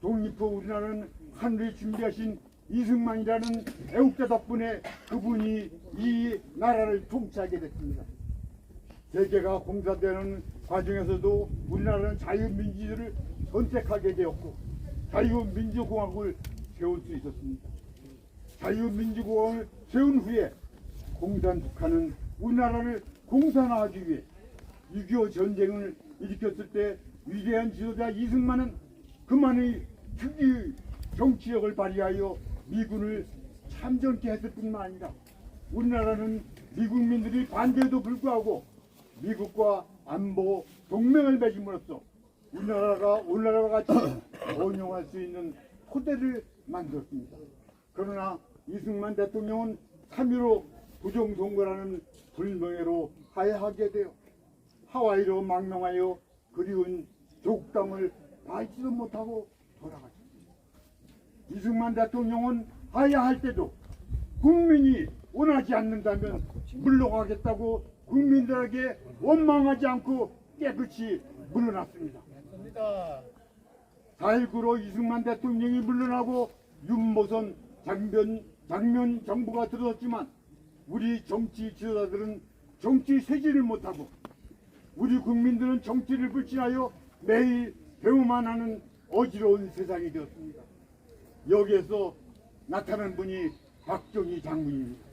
독립 후 우리나라는 하늘이 준비하신 이승만이라는 애국자 덕분에 그분이 이 나라를 통치하게 됐습니다. 세계가 공산되는 과정에서도 우리나라는 자유민주주의를 선택하게 되었고 자유민주공화국을 세울 수 있었습니다. 자유민주공화국을 세운 후에 공산국가는 우리나라를 공산화하기 위해 6.25 전쟁을 일으켰을 때 위대한 지도자 이승만은 그만의 특유의 정치력을 발휘하여 미군을 참전케 했을 뿐만 아니라 우리나라는 미국민들이 반대에도 불구하고 미국과 안보 동맹을 맺음으로써 우리나라와 같이 번영할 수 있는 토대를 만들었습니다. 그러나 이승만 대통령은 3.15 부정선거라는 불명예로 하야하게 되어 하와이로 망명하여 그리운 조국 땅을 밟지도 못하고 돌아갔습니다. 이승만 대통령은 하야할 때도 국민이 원하지 않는다면 물러가겠다고 국민들에게 원망하지 않고 깨끗이 물러났습니다. 4.19로 이승만 대통령이 물러나고 윤모선 장면 정부가 들어섰지만 우리 정치 지도자들은 정치 세지를 못하고 우리 국민들은 정치를 불신하여 매일 배우만 하는 어지러운 세상이 되었습니다. 여기에서 나타난 분이 박정희 장군입니다.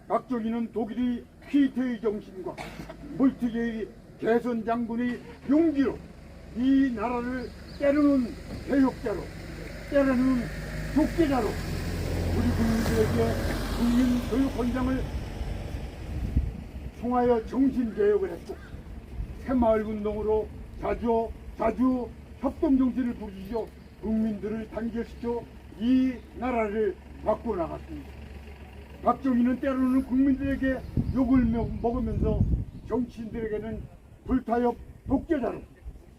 박정희는 독일의 피테의 정신과 몰트게의 개선 장군의 용기로 이 나라를 때려놓은 개혁자로, 때려놓은 독재자로 우리 국민들에게 국민교육헌장을 통하여 정신개혁을 했고 새마을운동으로 자주 협동정치를 부르시어 국민들을 단결시켜 이 나라를 바꿔나갔습니다. 박정희는 때로는 국민들에게 욕을 먹으면서 정치인들에게는 불타협 독재자로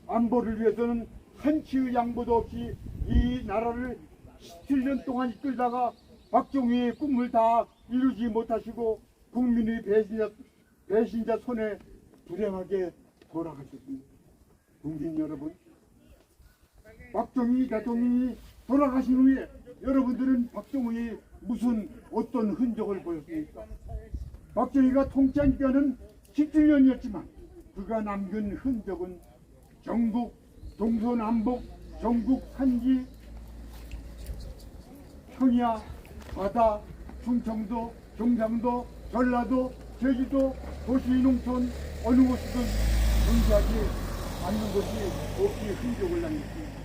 안보를 위해서는 한치의 양보도 없이 이 나라를 17년 동안 이끌다가 박정희의 꿈을 다 이루지 못하시고 국민의 배신자 손에 불행하게 돌아가셨습니다. 국민 여러분, 박정희 대통령이 돌아가신 후에 여러분들은 박정희의 어떤 흔적을 보였습니까? 박정희가 통치한 때는 17년이었지만 그가 남긴 흔적은 전국 동서남북 전국 산지 평야 바다 충청도 경상도 전라도 제주도 도시 농촌 어느 곳이든 존재하지 않는 것이 없이 흔적을 남겼습니다.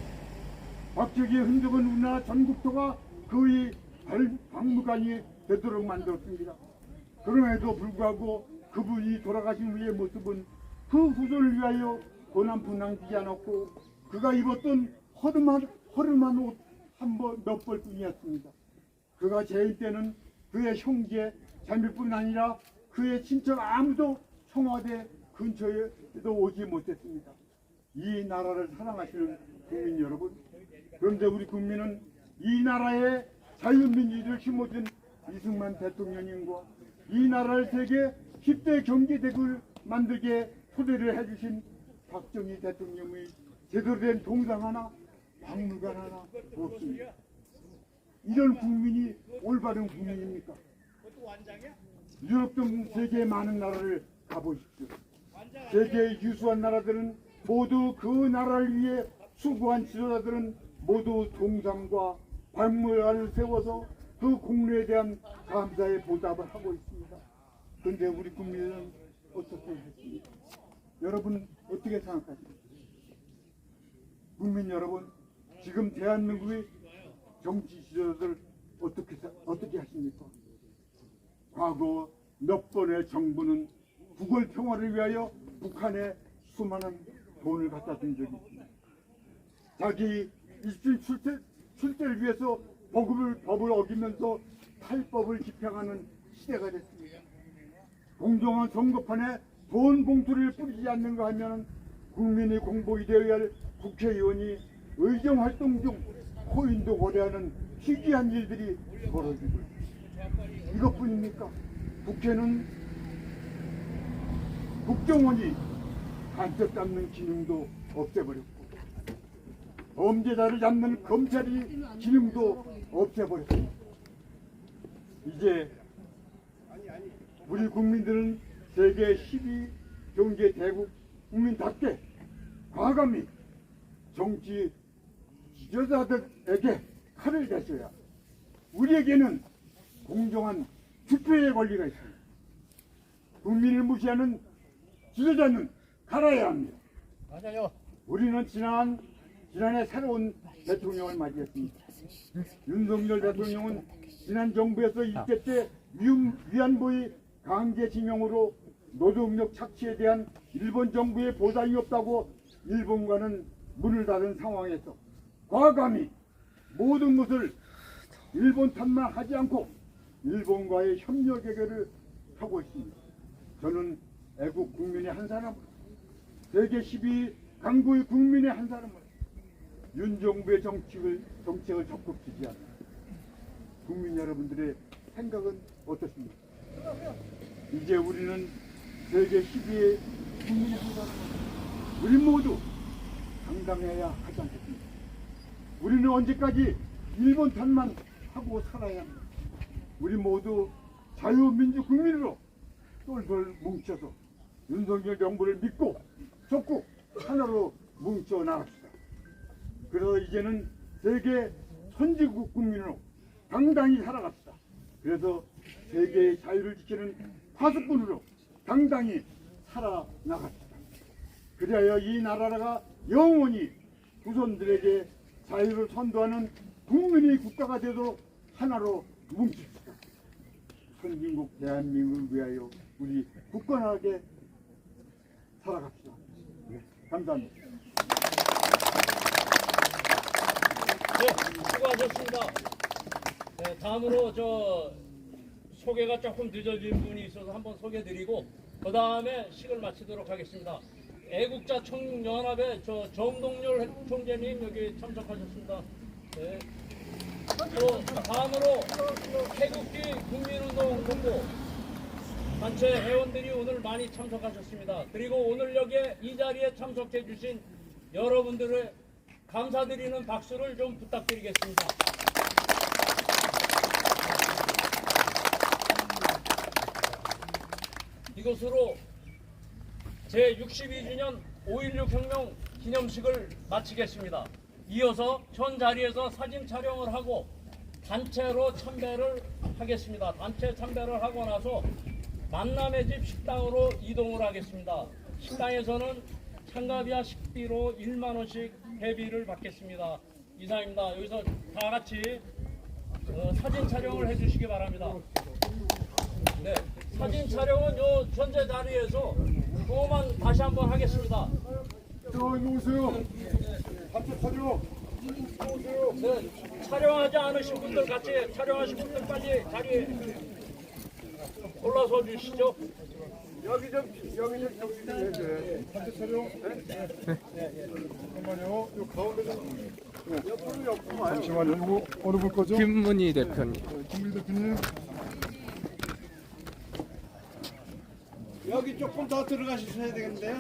박정희의 흔적은 우리나라 전국토가 그의 박물관이 되도록 만들었습니다. 그럼에도 불구하고 그분이 돌아가신 후의 모습은 그 후손을 위하여 고난분 남기지 않았고 그가 입었던 허름한 옷 몇 벌뿐이었습니다. 그가 재임 때는 그의 형제 자매뿐 아니라 그의 친척 아무도 청와대 근처에도 오지 못했습니다. 이 나라를 사랑하시는 국민 여러분, 그런데 우리 국민은 이 나라에 자유민주주의를 심어준 이승만 대통령님과 이 나라를 세계 10대 경제대국을 만들게 초대를 해주신 박정희 대통령의 제대로 된 동상 하나, 박물관 하나 없습니다. 이런 국민이 올바른 국민입니까? 유럽 등 세계 많은 나라를 가보십시오. 세계의 유수한 나라들은 모두 그 나라를 위해 수고한 지도자들은 모두 동상과 박물관을 세워서 그 공로에 대한 감사의 보답을 하고 있습니다. 그런데 우리 국민은 어떻게 했습니까? 여러분 어떻게 생각하십니까? 국민 여러분, 지금 대한민국의 정치 지도자들 어떻게 하십니까? 과거 몇 번의 정부는 국월 평화를 위하여 북한에 수많은 돈을 갖다 준 적이 있습니다. 자기 입신 출세를 위해서 법을 어기면서 탈법을 집행하는 시대가 됐습니다. 공정한 선거판에 돈 봉투를 뿌리지 않는가 하면 국민의 공복이 되어야 할 국회의원이 의정활동 중 코인도 거래하는 희귀한 일들이 벌어지고 있습니다. 이것뿐입니까? 국회는 국정원이 간첩 잡는 기능도 없애버렸고 범죄자를 잡는 검찰이 기능도 없애버렸습니다. 이제 우리 국민들은 세계 12 경제 대국 국민답게 과감히 정치 지도자들에게 칼을 대셔야 우리에게는 공정한 투표의 권리가 있습니다. 국민을 무시하는 지도자는 갈아야 합니다. 맞아요. 우리는 지난해 새로운 대통령을 맞이했습니다. 윤석열 대통령은 지난 정부에서 일제 때 위안부의 강제징용으로 노동력 착취에 대한 일본 정부의 보상이 없다고 일본과는 문을 닫은 상황에서 과감히 모든 것을 일본 탓만 하지 않고 일본과의 협력 해결을 하고 있습니다. 저는 애국 국민의 한 사람, 세계 12 강국의 국민의 한 사람을 윤 정부의 정책을 적극 지지합니다. 국민 여러분들의 생각은 어떻습니까? 이제 우리는 세계 12의 국민의 한 사람, 우리 모두 당당해야 하지 않겠습니까? 우리는 언제까지 일본 탓만 하고 살아야 합니다. 우리 모두 자유민주 국민으로 똘똘 뭉쳐서 윤석열 정부를 믿고 적극 하나로 뭉쳐 나갑시다. 그래서 이제는 세계 선진국 국민으로 당당히 살아갑시다. 그래서 세계의 자유를 지키는 파수꾼으로 당당히 살아나갑시다. 그래야 이 나라가 영원히 후손들에게 자유를 선도하는 국민의 국가가 되도록 하나로 뭉칩시다. 선진국 대한민국을 위하여 우리 굳건하게 살아갑시다. 네, 감사합니다. 네, 수고하셨습니다. 네, 다음으로 소개가 조금 늦어진 분이 있어서 한번 소개드리고 그 다음에 식을 마치도록 하겠습니다. 애국자 총연합의 정동열 총재님 여기 참석하셨습니다. 네. 또 다음으로 태극기 국민운동 본부 단체 회원들이 오늘 많이 참석하셨습니다. 그리고 오늘 여기에 이 자리에 참석해 주신 여러분들의 감사드리는 박수를 좀 부탁드리겠습니다. 이것으로 제62주년 5.16 혁명 기념식을 마치겠습니다. 이어서 현 자리에서 사진 촬영을 하고 단체로 참배를 하겠습니다. 단체 참배를 하고 나서 만남의 집 식당으로 이동을 하겠습니다. 식당에서는 참가비와 식비로 1만 원씩 회비를 받겠습니다. 이상입니다. 여기서 다 같이 사진 촬영을 해주시기 바랍니다. 네, 사진 촬영은 요 현재 자리에서 그거만 다시 한번 하겠습니다. 이리 오세요. 단체 촬영. 네, 촬영하지 않으신 분들 같이 촬영하신 분들 빨리 자리에 올라서 주시죠. 여기 좀 해줘요. 단체 촬영. 잠깐만요. 요 가운데 좀. 옆으로 와요. 잠시만요. 이거 어느 분 거죠? 김문희 대표님. 김문희 대표님. 여기 조금 더 들어가셔야 되겠는데요?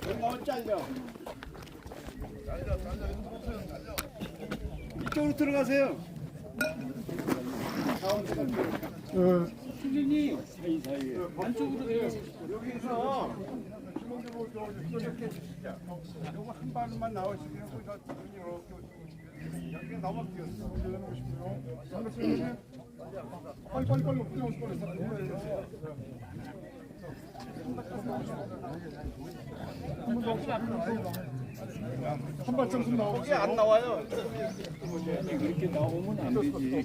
여기 너무 잘려. 이쪽으로 들어가세요. 선생님 사이사이에 안쪽으로 여기서 이렇게 주시자. 요거 한 발만 나오시면 여기 너무 뛰었어. 한 발짝 좀 나오고. 이게 안 나와요. 그렇게 나오면 안 되지.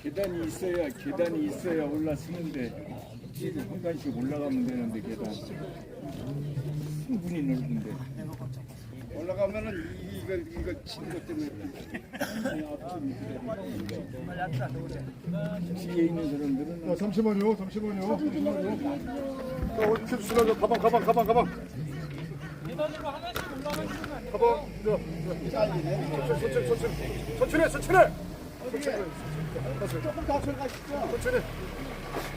계단이 있어야 올라서는데 한 단씩 올라가면 되는데 계단 충분히 넓은데 올라가면은 이거 치는 것 때문에 뒤에 있는 사람들은 잠시만요. 어디 주시라고 가방. 가방. 천천히. 조금 더 들어가시죠. 천천히.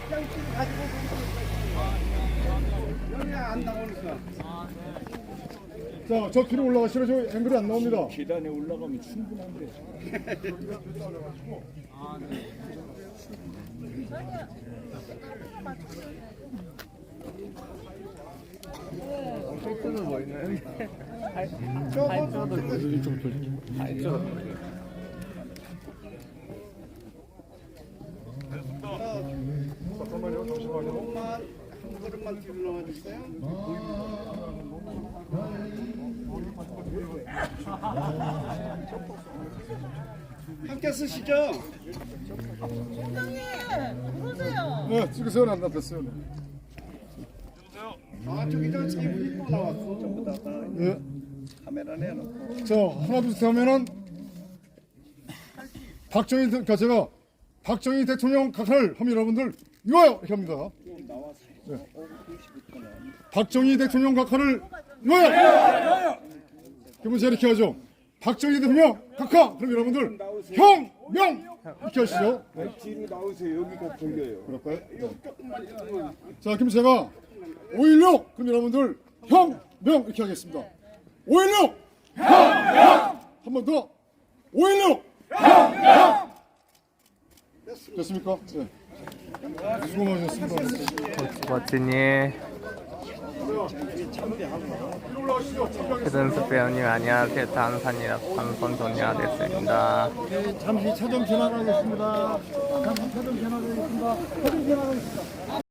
그냥 지금 가지고 여기 안 나오니까. 자, 저 뒤로 올라가시면 저 앵글이 안 나옵니다. 계단에 올라가면 충분한데. 잠시만요. 한 걸음만 뒤로 나와주세요. 함께 쓰시죠. 네, 찍으세요. 안 됐어요. 저기 저 책임 또 나왔어. 전부 다 예. 카메라 내놓고. 자, 하나 둘 셋 하면은 박정희 그러니까 제가 박정희 대통령 각하를 하면 여러분들 이거요 이렇게 합니다. 네. 박정희 대통령 각하를 이거요. 그러면 제가 이렇게 하죠. 박정희 대통령 각하. 그럼 여러분들 형, 명 이렇게 하시죠. 뒤로 나오세요. 여기가 들려요. 그럴까요? 네. 자, 그럼 제가 516 그럼 여러분들 형, 명 이렇게 하겠습니다. 516 형, 명 한 번 더 516 형, 명 됐습니까? 네. 수고 많으셨습니다. 멋지니 그든 스페어님 안녕하세요. 탄산이라고 방송 종료하겠습니다. 잠시 차 좀 지나가겠습니다. 잠시 차 좀 지나가겠습니다. 차 좀 지나가겠습니다.